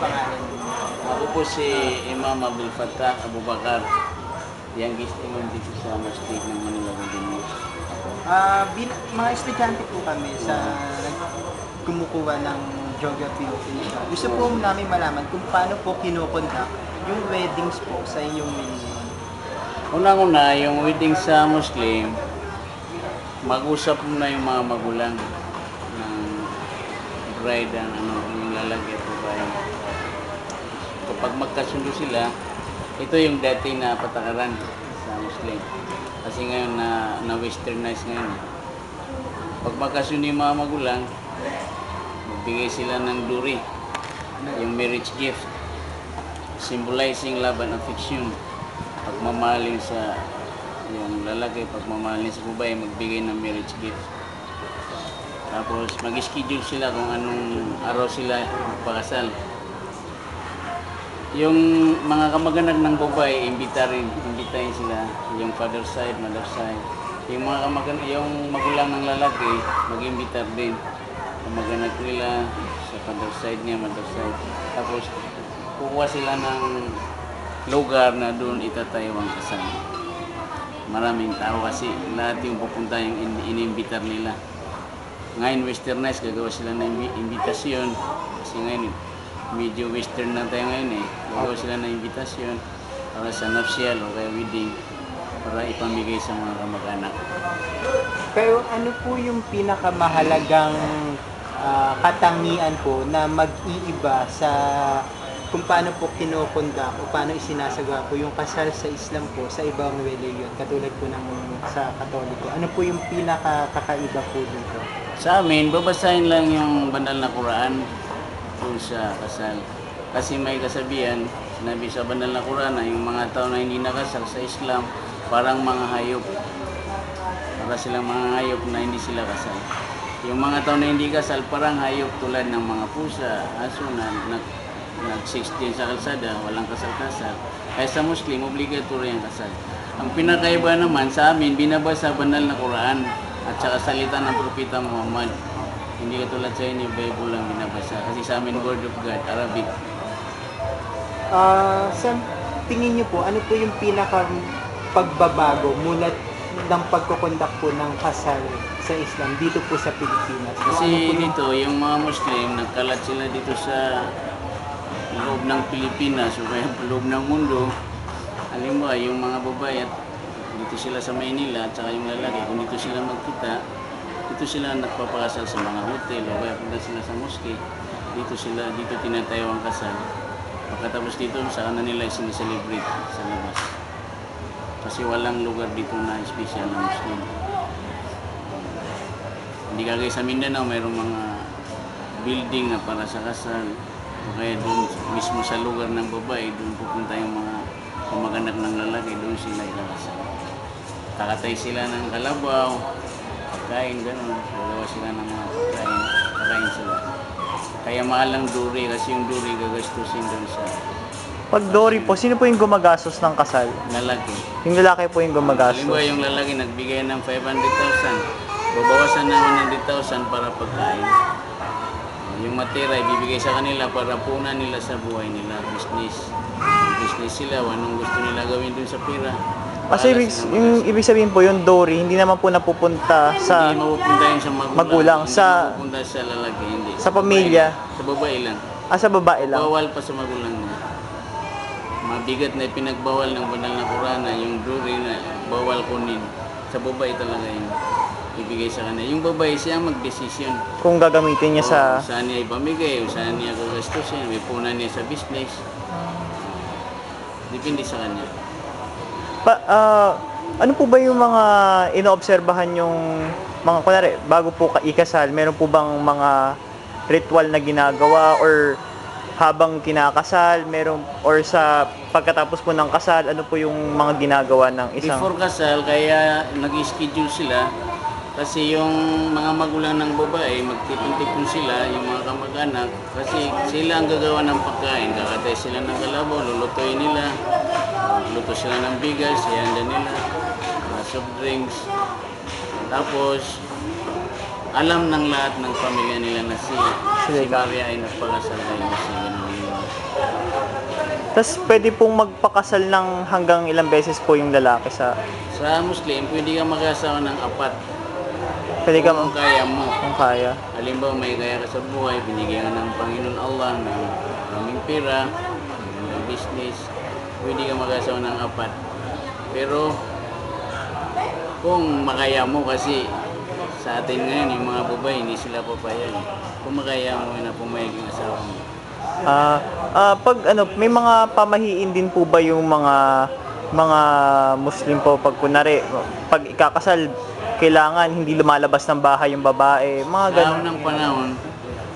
pangalan? Ako po si Imam Abdul Fattah Abu Bakar, youngest imam dito sa Masjid ng Manila Golden Mosque. Mga estudyante po kami sa kumukuha ng geography of Asia. Gusto po namin malaman kung paano po kinukondak yung weddings po sa inyong religion. Unang-una, yung wedding sa Muslim, mag-usap muna yung mga magulang ng bride ang yung lalaki at babae. Kapag magkasundo sila, ito yung dati na patakaran sa Muslim. Kasi ngayon na westernized ngayon. Pag magkasundo yung mga magulang, magbigay sila ng duri, yung marriage gift, symbolizing love and affection. Pagmamahalin sa yung lalaki, pagmamahalin sa babae, magbigay ng marriage gift. Tapos mag-schedule sila kung anong araw sila magpakasal. Yung mga kamag-anak ng babae, imbitahin sila, yung father side, mother side. Yung mga kamag-anak, yung magulang ng lalaki, mag-imbitar din. Kamag-anak nila sa father side niya, mother side. Tapos kukuha sila ng lugar na doon itatayo ang kasal. Maraming tao kasi lahat yung pupunta yung inimbitar nila. Ngayon westernized, gagawa sila ng imbitasyon. Kasi ngayon medyo western na tayo ngayon eh. Gagawa sila ng imbitasyon para sa nuptial o kaya wedding para ipamigay sa mga kamag-anak. Pero ano po yung pinakamahalagang katangian po na mag-iiba sa kung paano po kinukondak o paano isinasagawa po yung kasal sa Islam po sa ibang religion, katulad po ng sa Katoliko? Ano po yung pinakakaiba po dito? Sa amin, babasahin lang yung banal na Quran kung sa kasal. Kasi may kasabihan, sinabi sa banal na Quran na yung mga tao na hindi nakasal sa Islam, parang mga hayop. Para silang mga hayop na hindi sila kasal. Yung mga tao na hindi kasal, parang hayop tulad ng mga pusa, aso na nag-16 sa kalsada, walang kasal-kasal. Kaya sa Muslim, obligatory ang kasal. Ang pinakaiba naman sa amin, binabasa banal na Quran at saka salita ng Propeta Muhammad. Hindi katulad sa inyo, Bible lang binabasa. Kasi sa amin, Word of God, Arabic. Sa tingin niyo po, ano po yung pinaka pagbabago mula ng pagkukondak po ng kasal sa Islam dito po sa Pilipinas? Kasi dito, yung mga Muslim, nagkalat sila dito sa loob ng Pilipinas o kaya loob ng mundo. Halimbawa, yung mga babae at dito sila sa Maynila at saka yung lalaki, kung dito sila magkita, dito sila nagpapakasal sa mga hotel o kaya punta sila sa mosque, dito tinatayo ang kasal. Pagkatapos dito, saka na nila sineselebrate sa labas. Kasi walang lugar dito na special na Muslim. Hindi kagaya sa Mindanao, mayroong mga building na para sa kasal. O kaya doon mismo sa lugar ng babae, doon pupunta yung mga kamag-anak ng lalaki, doon sila ikakasal. Kakatay sila ng kalabaw, pagkain, gano'n. Gagawa sila ng mga pagkain, kakain sila. Kaya mahal ang duri kasi yung duri gagastusin doon sa Pag Dory po, sino po yung gumagastos ng kasal? lalaki. Yung lalaki po yung gumagastos. Halimbawa yung lalaki nagbigay ng 500,000, babawasan na 100,000 para pagkain. Yung matira ibibigay sa kanila para punan nila sa buhay nila, business sila, anong gusto nila gawin dun sa pira. Kasi ibig sabihin po, yung Dory, hindi naman po napupunta sa Hindi mapupunta yun sa magulang, hindi sa- mapupunta sa lalaki, hindi. sa pamilya. Sa babae lang. sa babae lang. Bawal pa sa magulang niya. Mabigat na ipinagbawal ng banal na Quran na yung duri na bawal kunin. Sa babae talaga yun. Ibigay sa kanya. Yung babae siya magdesisyon. Kung gagamitin niya sa... Saan niya ipamigay, o saan niya gagastusin, may punan niya sa business. Depende sa kanya. Ano po ba yung mga inoobserbahan yung mga, kunwari, bago po ikasal, meron po bang mga ritual na ginagawa or habang kinakasal, meron, or sa pagkatapos po ng kasal, ano po yung mga ginagawa ng isang... Before kasal, kaya nag-schedule sila. Kasi yung mga magulang ng babae, magtipon-tipon sila, yung mga kamag-anak. Kasi sila ang gagawa ng pagkain. Kakatay sila ng kalabaw, lulutuin nila. Luto sila ng bigas, ihanda nila. Soft drinks. Tapos, alam ng lahat ng pamilya nila na si sila Si Maria ay nagpakasal kay Jose. Ganun yun. Tapos pwede pong magpakasal ng hanggang ilang beses po yung lalaki sa... Sa Muslim, pwede ka mag-asawa ng apat. Pwede ka Kung kaya mo. kung kaya. Halimbawa, may kaya ka sa buhay, binigyan ka ng Panginoon Allah ng maraming pera, ng business, pwede ka mag-asawa ng apat. Pero, kung makaya mo kasi sa atin ngayon, yung mga babae, hindi sila papayag. Kung makaya mo na pumayag yung asawa mo. Pag ano, may mga pamahiin din po ba yung mga Muslim po pag kunari, pag ikakasal, kailangan hindi lumalabas ng bahay yung babae, mga Sa ganun. unang panahon,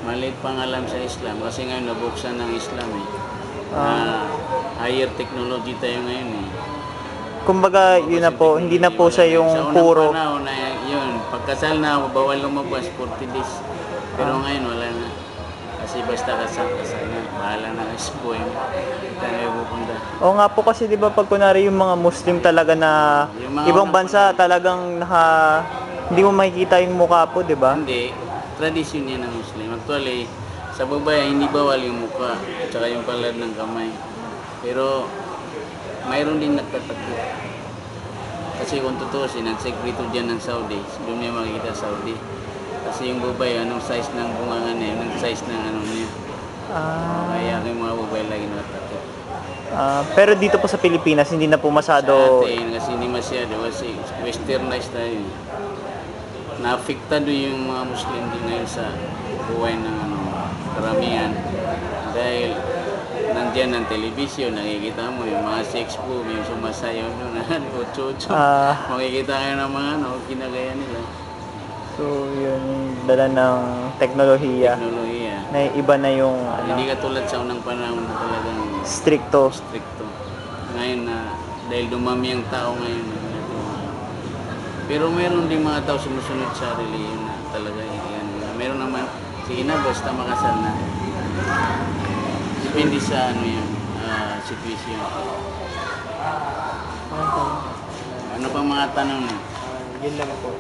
maliit pang alam sa Islam kasi ngayon nabuksan ng Islam eh. Higher technology tayo ngayon eh. Kumbaga, yun na po, hindi na po siya yung Sa unang puro. panahon na yun, pagkasal na bawal lumabas 40 days. Pero ngayon wala na. Kasi basta kasal na, bahala na sa buhay mo. Tayo pupunta. O nga po kasi 'di ba pag kunari yung mga Muslim talaga na Yung mga ibang unang bansa talagang hindi mo makikita yung mukha po, 'di ba? Hindi, tradisyon yan ng Muslim. Actually, sa babae hindi bawal yung mukha at saka yung palad ng kamay. Pero mayroon din nagtatakot. Kasi kung tutusin, ang sekreto dyan ng Saudi, doon niya makikita Saudi. Kasi yung babae, anong size ng bungangan niya, anong size ng ano niya. Kaya yung mga babae lagi natatakot. Pero dito po sa Pilipinas hindi na po Sa masyado. atin, kasi hindi masyado, kasi westernized tayo. Naafiktado yung mga Muslim din ngayon sa buhay ng karamihan. Dahil nandiyan ang television, nakikita mo yung mga sex boom, yung sumasayaw doon, utso-utso. Makikita kayo ng mga kinagaya nila. So yun, dala ng teknolohiya Teknolohiya. na iba na yung Hindi katulad sa unang panahon na talagang stricto. stricto. Ngayon na, dahil dumami ang tao ngayon. Pero meron din mga tao sumusunod sa reliyon na talaga yan. Meron naman, sige na, basta makasal na. Depende sa ano yan, situation. Ano pang mga tanong mo? Yun lang po.